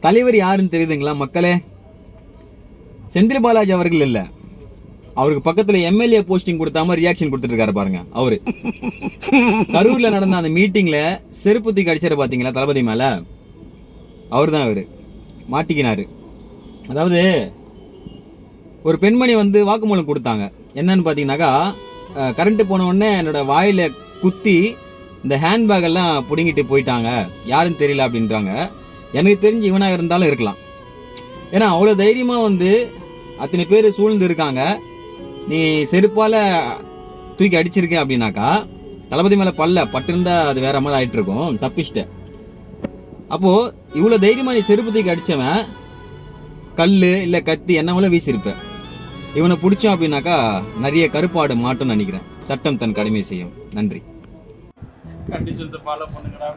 தலைவர் யாருன்னு தெரியுதுங்களா மக்களே? செந்தில் பாலாஜி அவர்கள் இல்ல, அவருக்கு பக்கத்துல எம்எல்ஏ போஸ்டிங் கொடுத்தாம ரியாக்ஷன் கொடுத்துட்டு இருக்காரு பாருங்க அவரு. கரூர்ல நடந்த அந்த மீட்டிங்ல செருப்பு தூக்கி அடிச்சாரு பாத்தீங்களா தளபதி மேல, அவரு தான் அவரு மாட்டிக்கினாரு. அதாவது ஒரு பெண்மணி வந்து வாக்குமூலம் கொடுத்தாங்க. என்னன்னு பாத்தீங்கன்னாக்கா, கரண்ட் போன உடனே என்னோட வாயில குத்தி இந்த ஹேண்ட்பேக் எல்லாம் புடுங்கிட்டு போயிட்டாங்க, யாருன்னு தெரியல அப்படின்றாங்க. எனக்கு தெரிஞ்சு இவனா இருந்தாலும் இருக்கலாம். ஏன்னா அவ்வளவு தைரியமா வந்து அத்தனை பேர் சூழ்ந்து இருக்காங்க, நீ செருப்பால தூக்கி அடிச்சிருக்க அப்படின்னாக்கா தளபதி மேல பட்டு இருந்தா அது வேற மாதிரி ஆயிட்டு இருக்கும், தப்பிச்சிட்ட. அப்போ இவ்வளவு தைரியமா நீ செருப்பு தூக்கி அடிச்சவன் கல்லு இல்ல கத்தி என்ன வீசிருப்ப. இவனை பிடிச்சோம் அப்படின்னாக்கா நிறைய கருப்பாடு மாட்டோம்னு நினைக்கிறேன். சட்டம் தன் கடமை செய்யும். நன்றி. கண்டிஷன்ஸ் ஃபாலோ பண்ணுங்கடா.